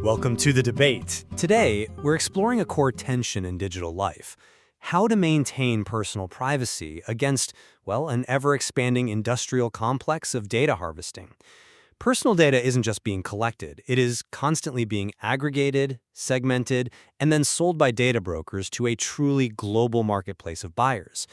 Welcome to The Debate. Today, we're exploring a core tension in digital life: how to maintain personal privacy against, well, an ever-expanding industrial complex of data harvesting. Personal data isn't just being collected, it is constantly being aggregated, segmented, and then sold by data brokers to a truly global marketplace of buyers.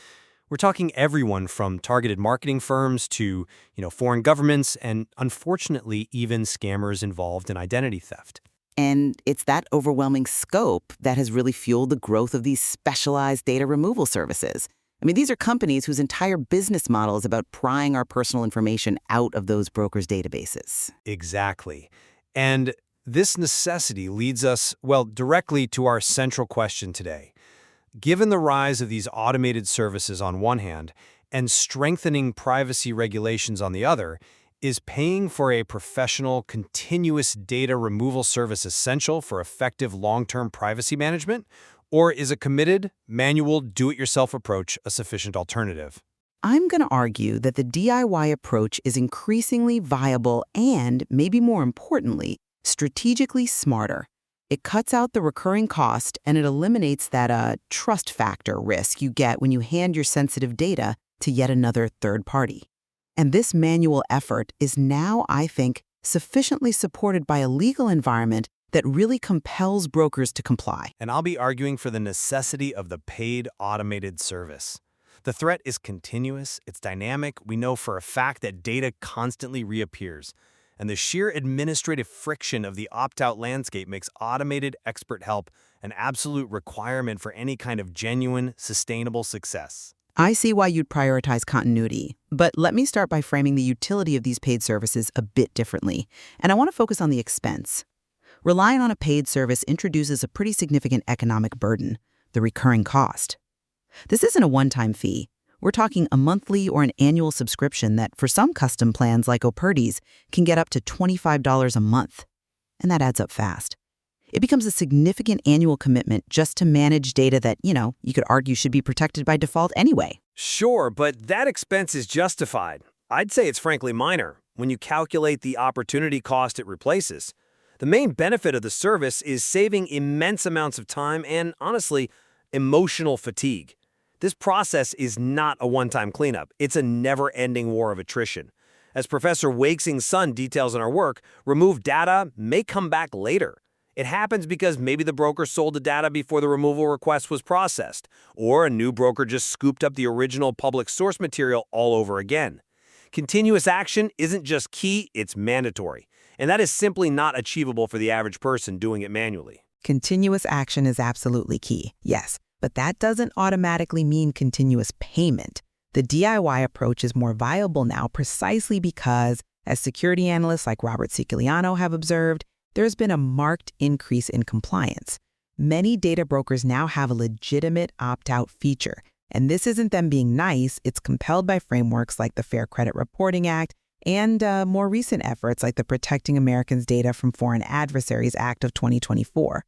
We're talking everyone from targeted marketing firms to, foreign governments and, unfortunately, even scammers involved in identity theft. And it's that overwhelming scope that has really fueled the growth of these specialized data removal services. I mean, these are companies whose entire business model is about prying our personal information out of those brokers' databases. Exactly. And this necessity leads us, directly to our central question today. Given the rise of these automated services on one hand and strengthening privacy regulations on the other, is paying for a professional, continuous data removal service essential for effective long-term privacy management? Or is a committed, manual, do-it-yourself approach a sufficient alternative? I'm going to argue that the DIY approach is increasingly viable and, maybe more importantly, strategically smarter. It cuts out the recurring cost and it eliminates that trust factor risk you get when you hand your sensitive data to yet another third party. And this manual effort is now, I think, sufficiently supported by a legal environment that really compels brokers to comply. And I'll be arguing for the necessity of the paid automated service. The threat is continuous, it's dynamic, we know for a fact that data constantly reappears. And the sheer administrative friction of the opt-out landscape makes automated expert help an absolute requirement for any kind of genuine, sustainable success. I see why you'd prioritize continuity, but let me start by framing the utility of these paid services a bit differently. And I want to focus on the expense. Relying on a paid service introduces a pretty significant economic burden: the recurring cost. This isn't a one-time fee. We're talking a monthly or an annual subscription that, for some custom plans like Operty's, can get up to $25 a month. And that adds up fast. It becomes a significant annual commitment just to manage data that, you could argue should be protected by default anyway. Sure, but that expense is justified. I'd say it's frankly minor when you calculate the opportunity cost it replaces. The main benefit of the service is saving immense amounts of time and, honestly, emotional fatigue. This process is not a one-time cleanup. It's a never-ending war of attrition. As Professor Wakesing's son details in our work, removed data may come back later. It happens because maybe the broker sold the data before the removal request was processed, or a new broker just scooped up the original public source material all over again. Continuous action isn't just key, it's mandatory. And that is simply not achievable for the average person doing it manually. Continuous action is absolutely key, yes. But that doesn't automatically mean continuous payment. The DIY approach is more viable now precisely because, as security analysts like Robert Siciliano have observed, there's been a marked increase in compliance. Many data brokers now have a legitimate opt-out feature. And this isn't them being nice, it's compelled by frameworks like the Fair Credit Reporting Act and more recent efforts like the Protecting Americans' Data from Foreign Adversaries Act of 2024.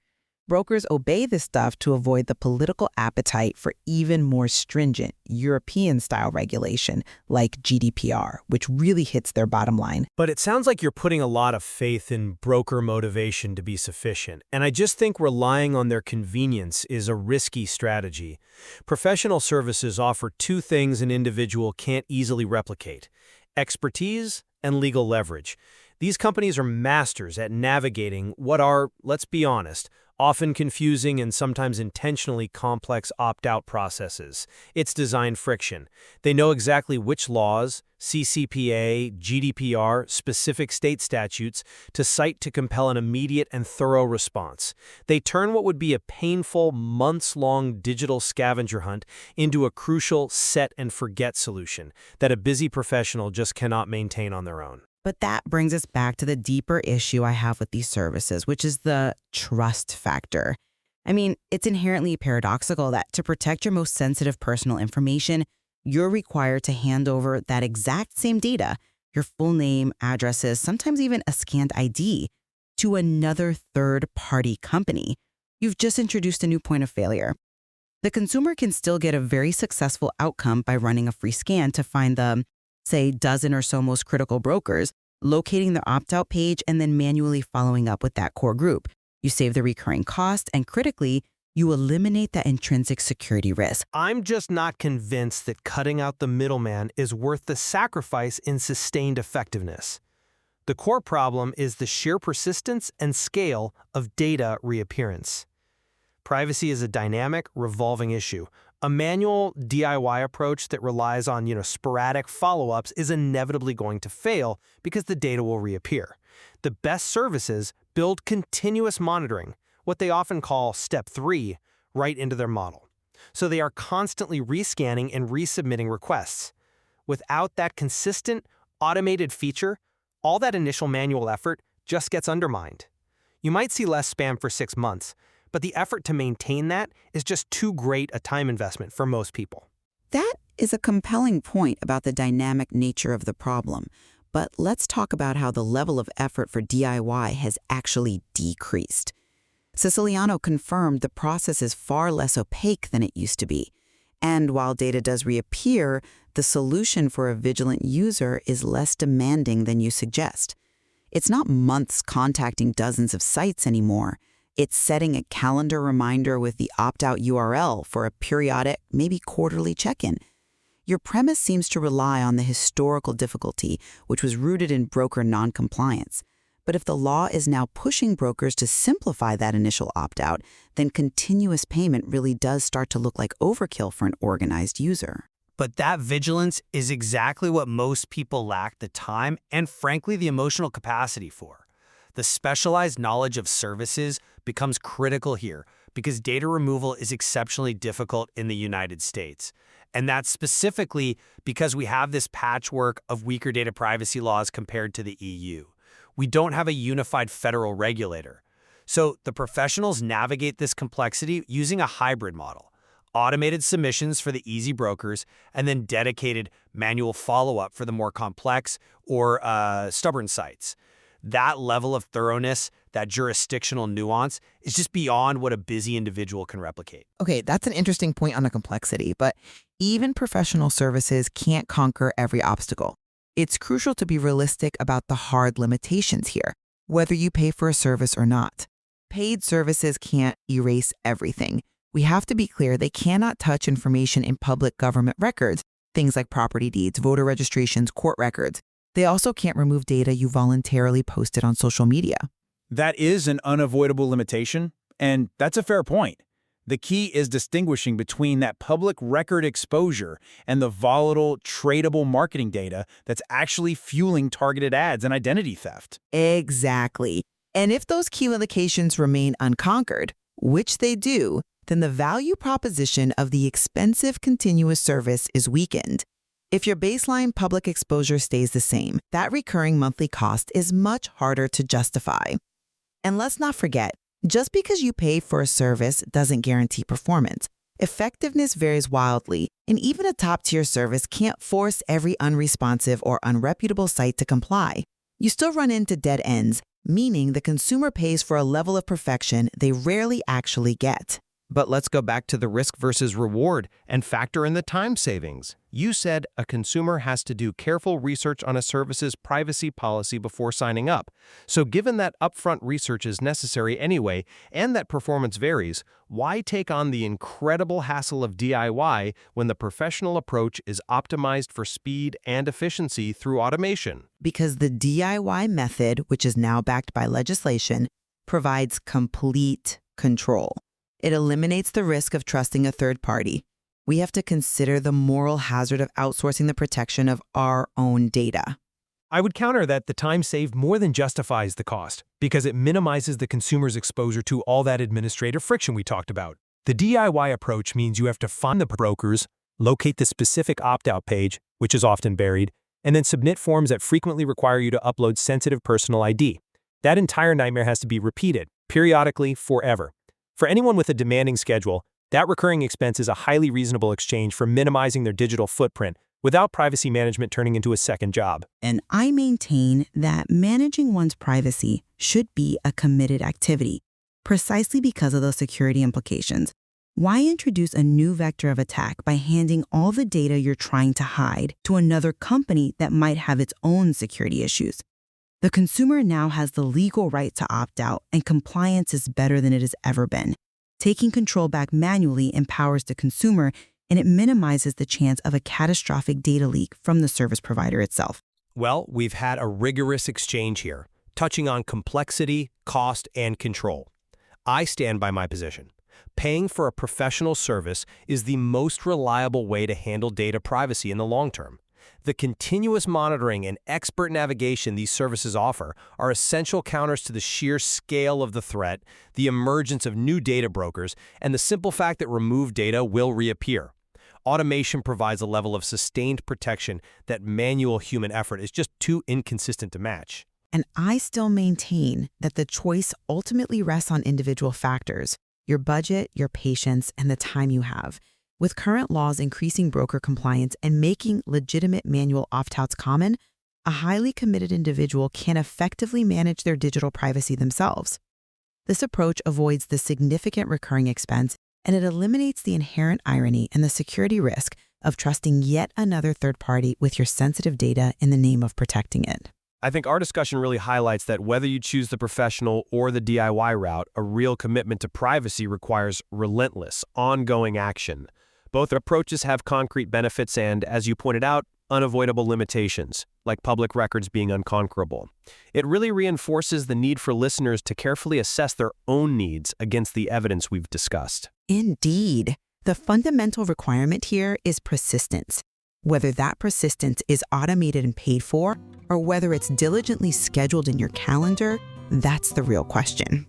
Brokers obey this stuff to avoid the political appetite for even more stringent European-style regulation like GDPR, which really hits their bottom line. But it sounds like you're putting a lot of faith in broker motivation to be sufficient, and I just think relying on their convenience is a risky strategy. Professional services offer two things an individual can't easily replicate: expertise and legal leverage. These companies are masters at navigating what are, let's be honest, often confusing and sometimes intentionally complex opt-out processes. It's design friction. They know exactly which laws, CCPA, GDPR, specific state statutes, to cite to compel an immediate and thorough response. They turn what would be a painful, months-long digital scavenger hunt into a crucial set-and-forget solution that a busy professional just cannot maintain on their own. But that brings us back to the deeper issue I have with these services, which is the trust factor. I mean, it's inherently paradoxical that to protect your most sensitive personal information, you're required to hand over that exact same data, your full name, addresses, sometimes even a scanned ID, to another third-party company. You've just introduced a new point of failure. The consumer can still get a very successful outcome by running a free scan to find the, say, dozen or so most critical brokers, locating the opt-out page, and then manually following up with that core group. You save the recurring cost, and critically, you eliminate that intrinsic security risk. I'm just not convinced that cutting out the middleman is worth the sacrifice in sustained effectiveness. The core problem is the sheer persistence and scale of data reappearance. Privacy is a dynamic, revolving issue. A manual DIY approach that relies on, sporadic follow-ups is inevitably going to fail because the data will reappear. The best services build continuous monitoring, what they often call Step 3, right into their model. So they are constantly rescanning and resubmitting requests. Without that consistent, automated feature, all that initial manual effort just gets undermined. You might see less spam for 6 months, but the effort to maintain that is just too great a time investment for most people. That is a compelling point about the dynamic nature of the problem. But let's talk about how the level of effort for DIY has actually decreased. Siciliano confirmed the process is far less opaque than it used to be. And while data does reappear, the solution for a vigilant user is less demanding than you suggest. It's not months contacting dozens of sites anymore. It's setting a calendar reminder with the opt-out URL for a periodic, maybe quarterly check-in. Your premise seems to rely on the historical difficulty, which was rooted in broker noncompliance. But if the law is now pushing brokers to simplify that initial opt-out, then continuous payment really does start to look like overkill for an organized user. But that vigilance is exactly what most people lack the time and, frankly, the emotional capacity for. The specialized knowledge of services becomes critical here because data removal is exceptionally difficult in the United States. And that's specifically because we have this patchwork of weaker data privacy laws compared to the EU. We don't have a unified federal regulator. So the professionals navigate this complexity using a hybrid model: automated submissions for the easy brokers, and then dedicated manual follow-up for the more complex or stubborn sites. That level of thoroughness, that jurisdictional nuance, is just beyond what a busy individual can replicate. Okay, that's an interesting point on the complexity, but even professional services can't conquer every obstacle. It's crucial to be realistic about the hard limitations here, whether you pay for a service or not. Paid services can't erase everything. We have to be clear they cannot touch information in public government records, things like property deeds, voter registrations, court records. They also can't remove data you voluntarily posted on social media. That is an unavoidable limitation, and that's a fair point. The key is distinguishing between that public record exposure and the volatile, tradable marketing data that's actually fueling targeted ads and identity theft. Exactly. And if those key limitations remain unconquered, which they do, then the value proposition of the expensive continuous service is weakened. If your baseline public exposure stays the same, that recurring monthly cost is much harder to justify. And let's not forget, just because you pay for a service doesn't guarantee performance. Effectiveness varies wildly, and even a top-tier service can't force every unresponsive or unreputable site to comply. You still run into dead ends, meaning the consumer pays for a level of perfection they rarely actually get. But let's go back to the risk versus reward and factor in the time savings. You said a consumer has to do careful research on a service's privacy policy before signing up. So given that upfront research is necessary anyway, and that performance varies, why take on the incredible hassle of DIY when the professional approach is optimized for speed and efficiency through automation? Because the DIY method, which is now backed by legislation, provides complete control. It eliminates the risk of trusting a third party. We have to consider the moral hazard of outsourcing the protection of our own data. I would counter that the time saved more than justifies the cost, because it minimizes the consumer's exposure to all that administrative friction we talked about. The DIY approach means you have to find the brokers, locate the specific opt-out page, which is often buried, and then submit forms that frequently require you to upload sensitive personal ID. That entire nightmare has to be repeated, periodically, forever. For anyone with a demanding schedule, that recurring expense is a highly reasonable exchange for minimizing their digital footprint without privacy management turning into a second job. And I maintain that managing one's privacy should be a committed activity, precisely because of those security implications. Why introduce a new vector of attack by handing all the data you're trying to hide to another company that might have its own security issues? The consumer now has the legal right to opt out, and compliance is better than it has ever been. Taking control back manually empowers the consumer, and it minimizes the chance of a catastrophic data leak from the service provider itself. Well, we've had a rigorous exchange here, touching on complexity, cost, and control. I stand by my position. Paying for a professional service is the most reliable way to handle data privacy in the long term. The continuous monitoring and expert navigation these services offer are essential counters to the sheer scale of the threat, the emergence of new data brokers, and the simple fact that removed data will reappear. Automation provides a level of sustained protection that manual human effort is just too inconsistent to match. And I still maintain that the choice ultimately rests on individual factors: your budget, your patience, and the time you have. With current laws increasing broker compliance and making legitimate manual opt-outs common, a highly committed individual can effectively manage their digital privacy themselves. This approach avoids the significant recurring expense, and it eliminates the inherent irony and the security risk of trusting yet another third party with your sensitive data in the name of protecting it. I think our discussion really highlights that whether you choose the professional or the DIY route, a real commitment to privacy requires relentless, ongoing action. Both approaches have concrete benefits and, as you pointed out, unavoidable limitations, like public records being unconquerable. It really reinforces the need for listeners to carefully assess their own needs against the evidence we've discussed. Indeed. The fundamental requirement here is persistence. Whether that persistence is automated and paid for, or whether it's diligently scheduled in your calendar, that's the real question.